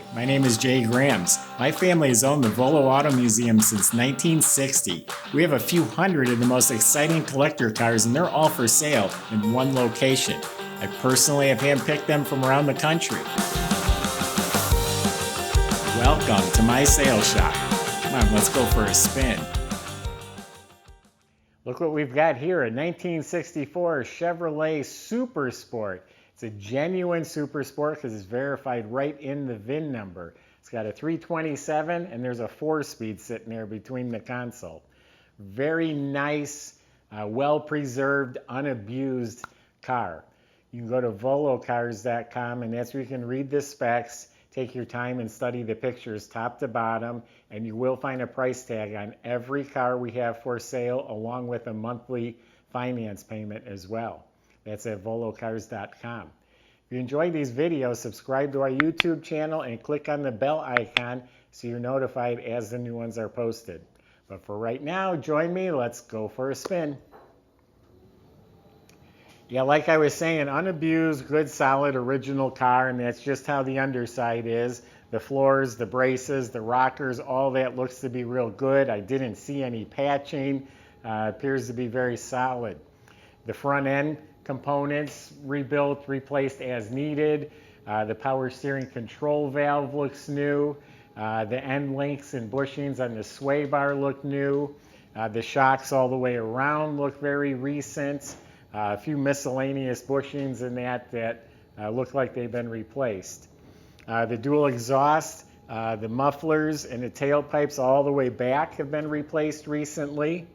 Hi, my name is Jay Grams. My family has owned the Volo Auto Museum since 1960. We have a few hundred of the most exciting collector cars, and they're all for sale in one location. I personally have handpicked them from around the country. Welcome to my sales shop. Come on, let's go for a spin. Look what we've got here, a 1964 Chevrolet Super Sport. It's a genuine Super Sport because it's verified right in the VIN number. It's got a 327 and there's a 4-speed sitting there between the console. Very nice, well-preserved, unabused car. You can go to volocars.com and that's where you can read the specs, take your time and study the pictures top to bottom, and you will find a price tag on every car we have for sale along with a monthly finance payment as well. That's at volocars.com. If you enjoy these videos, subscribe to our YouTube channel and click on the bell icon so you're notified as the new ones are posted. But for right now, join me. Let's go for a spin. Yeah, like I was saying, unabused, good, solid, original car, and that's just how the underside is. The floors, the braces, the rockers, all that looks to be real good. I didn't see any patching. Appears to be very solid. The front end components rebuilt, replaced as needed. The power steering control valve looks new. The end links and bushings on the sway bar look new. The shocks all the way around look very recent. A few miscellaneous bushings in that look like they've been replaced. The dual exhaust, the mufflers, and the tailpipes all the way back have been replaced recently.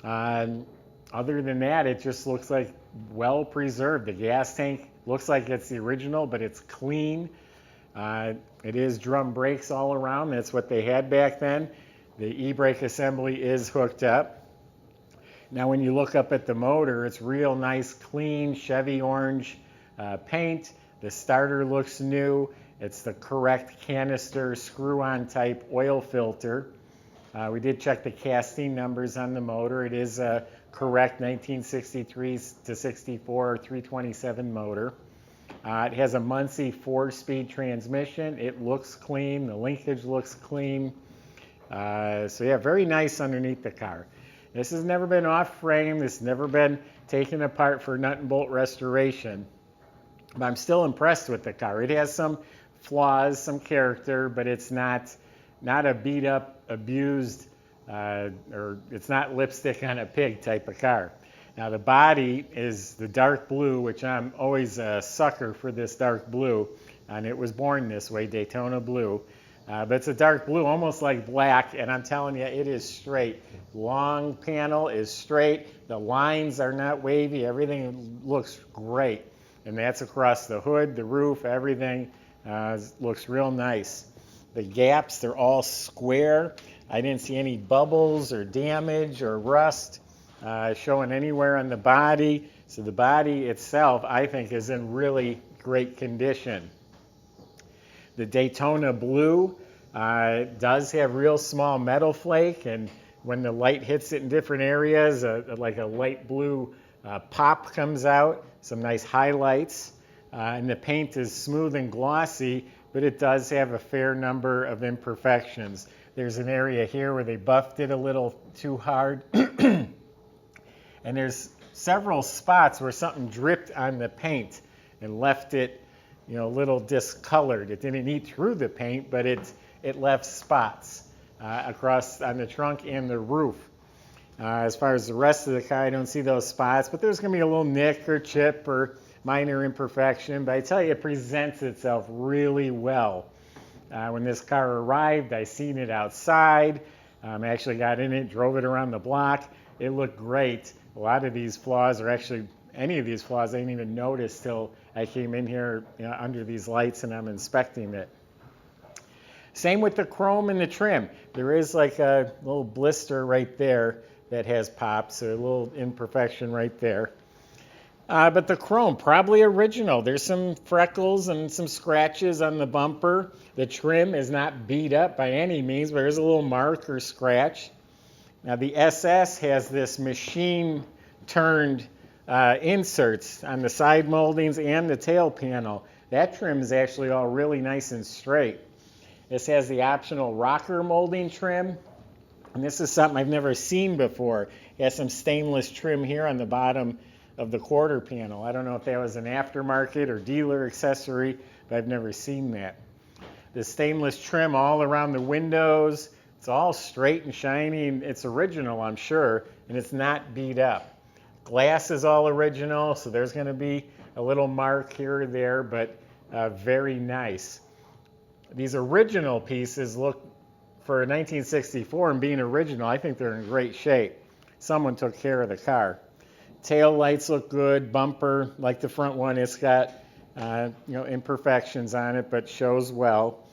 Other than that, it just looks like well preserved. The gas tank looks like it's the original, but it's clean. It is drum brakes all around. That's what they had back then. The e-brake assembly is hooked up. Now when you look up at the motor, it's real nice, clean Chevy orange paint. The starter looks new. It's the correct canister screw-on type oil filter. We did check the casting numbers on the motor. It is a correct 1963 to 64 327 motor. It has a Muncie 4-speed transmission. It looks clean. The linkage looks clean. So yeah, very nice underneath the car. This has never been off-frame. This has never been taken apart for nut and bolt restoration. But I'm still impressed with the car. It has some flaws, some character, but it's not a beat-up, abused, or it's not lipstick on a pig type of car. Now the body is the dark blue, which I'm always a sucker for this dark blue, and it was born this way, Daytona blue. But it's a dark blue, almost like black, and I'm telling you, it is straight. Long panel is straight. The lines are not wavy. Everything looks great. And that's across the hood, the roof, everything looks real nice. The gaps, they're all square. I didn't see any bubbles or damage or rust showing anywhere on the body. So the body itself, I think, is in really great condition. The Daytona blue does have real small metal flake, and when the light hits it in different areas, like a light blue pop comes out, some nice highlights. And the paint is smooth and glossy, but it does have a fair number of imperfections. There's an area here where they buffed it a little too hard. And there's several spots where something dripped on the paint and left it, a little discolored. It didn't eat through the paint, but it left spots across on the trunk and the roof. As far as the rest of the car, I don't see those spots, but there's going to be a little nick or chip or minor imperfection. But I tell you, it presents itself really well. When this car arrived, I seen it outside. I actually got in it, drove it around the block. It looked great. A lot of these flaws, or actually any of these flaws, I didn't even notice till I came in here under these lights and I'm inspecting it. Same with the chrome and the trim. There is like a little blister right there that has pops, so a little imperfection right there. But the chrome, probably original. There's some freckles and some scratches on the bumper. The trim is not beat up by any means, but there's a little mark or scratch. Now the SS has this machine-turned inserts on the side moldings and the tail panel. That trim is actually all really nice and straight. This has the optional rocker molding trim. And this is something I've never seen before. It has some stainless trim here on the bottom of the quarter panel. I don't know if that was an aftermarket or dealer accessory, but I've never seen that. The stainless trim all around the windows. It's all straight and shiny. And it's original, I'm sure, and it's not beat up. Glass is all original, so there's going to be a little mark here or there, but very nice. These original pieces look, for 1964 and being original, I think they're in great shape. Someone took care of the car. Tail lights look good. Bumper, like the front one, it's got imperfections on it, but shows well.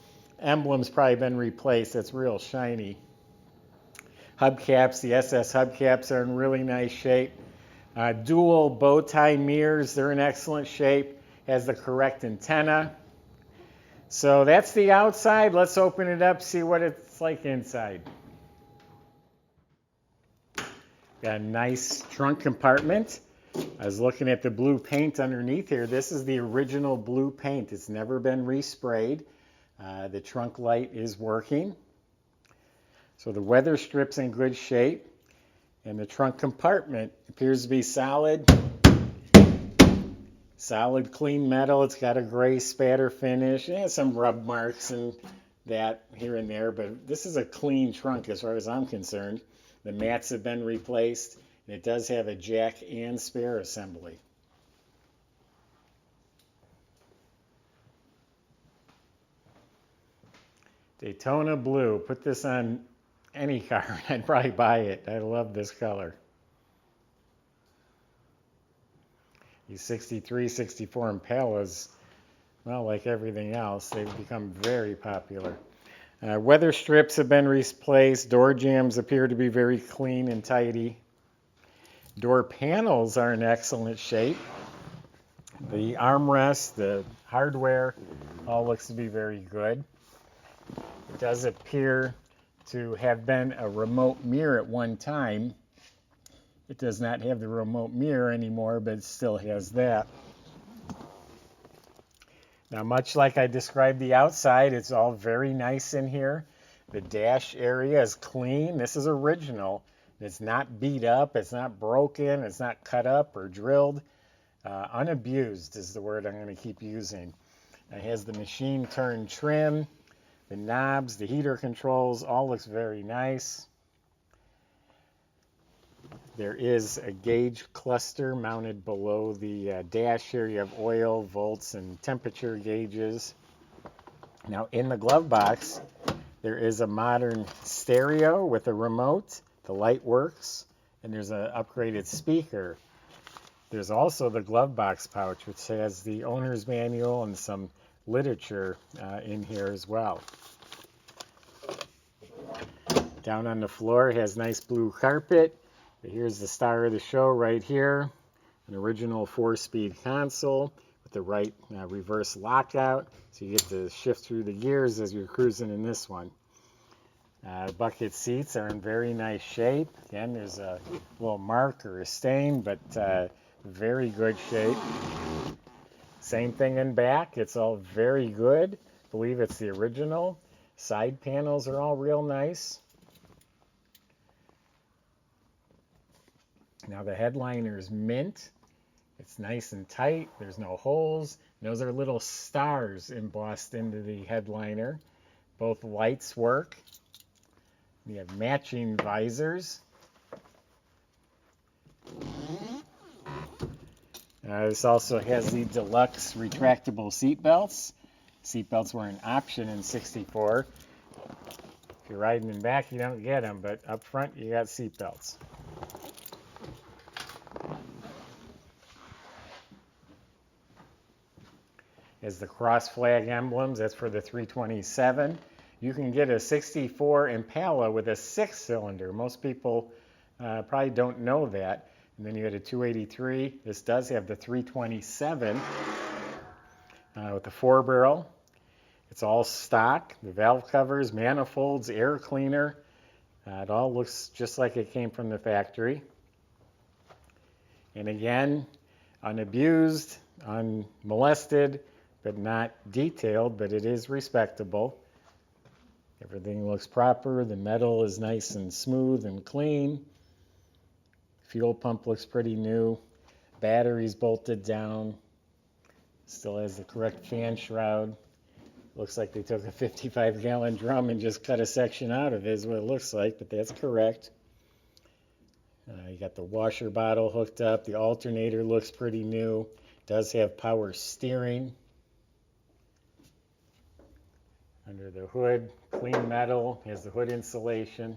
Emblem's probably been replaced. It's real shiny. Hubcaps, the SS hubcaps are in really nice shape. Dual bow tie mirrors, they're in excellent shape. Has the correct antenna. So that's the outside. Let's open it up, see what it's like inside. Got a nice trunk compartment. I was looking at the blue paint underneath here. This is the original blue paint. It's never been resprayed. The trunk light is working. So the weather strip's in good shape. And the trunk compartment appears to be solid. Solid, clean metal. It's got a gray spatter finish. It has some rub marks and that here and there, but this is a clean trunk as far as I'm concerned. The mats have been replaced, and it does have a jack and spare assembly. Daytona blue. Put this on any car, I'd probably buy it. I love this color. These 63, 64 Impalas, well, like everything else, they've become very popular. Weather strips have been replaced. Door jambs appear to be very clean and tidy. Door panels are in excellent shape. The armrest, the hardware, all looks to be very good. It does appear to have been a remote mirror at one time. It does not have the remote mirror anymore, but it still has that. Now, much like I described the outside, it's all very nice in here. The dash area is clean. This is original. It's not beat up. It's not broken. It's not cut up or drilled. Unabused is the word I'm going to keep using. It has the machine turn trim, the knobs, the heater controls, all looks very nice. There is a gauge cluster mounted below the dash here. You have oil, volts, and temperature gauges. Now in the glove box, there is a modern stereo with a remote. The light works, and there's an upgraded speaker. There's also the glove box pouch, which has the owner's manual and some literature in here as well. Down on the floor, it has nice blue carpet. Here's the star of the show right here, an original 4-speed console with the right reverse lockout, so you get to shift through the gears as you're cruising in this one. Bucket seats are in very nice shape. Again, there's a little mark or a stain, but very good shape. Same thing in back. It's all very good. I believe it's the original. Side panels are all real nice. Now the headliner is mint. It's nice and tight. There's no holes. Those are little stars embossed into the headliner. Both lights work. You have matching visors. This also has the deluxe retractable seat belts. Seat belts were an option in '64. If you're riding in back, you don't get them, but up front, you got seat belts. Is the cross flag emblems. That's for the 327. You can get a 64 Impala with a 6-cylinder. Most people probably don't know that. And then you had a 283. This does have the 327 with the 4-barrel. It's all stock. The valve covers, manifolds, air cleaner. It all looks just like it came from the factory. And again, unabused, unmolested, but not detailed, but it is respectable. Everything looks proper. The metal is nice and smooth and clean. Fuel pump looks pretty new. Batteries bolted down. Still has the correct fan shroud. Looks like they took a 55-gallon drum and just cut a section out of it, is what it looks like, but that's correct. You got the washer bottle hooked up. The alternator looks pretty new. Does have power steering. Under the hood, clean metal. Has the hood insulation.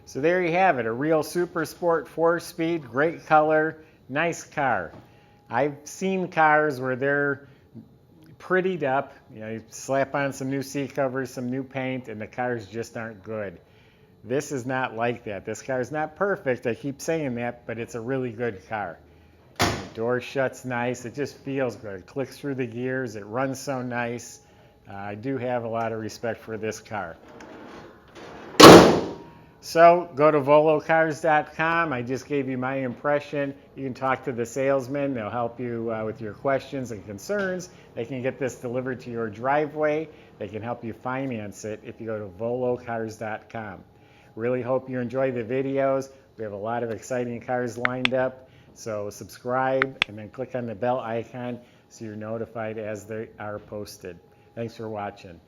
So there you have it, a real super sport 4-speed, great color, nice car. I've seen cars where they're prettied up, you slap on some new seat covers, some new paint, and the cars just aren't good. This is not like that. This car is not perfect, I keep saying that, but it's a really good car. The door shuts nice, it just feels good. It clicks through the gears, it runs so nice. I do have a lot of respect for this car. So go to volocars.com. I just gave you my impression. You can talk to the salesman. They'll help you with your questions and concerns. They can get this delivered to your driveway. They can help you finance it if you go to volocars.com. Really hope you enjoy the videos. We have a lot of exciting cars lined up. So subscribe and then click on the bell icon so you're notified as they are posted. Thanks for watching.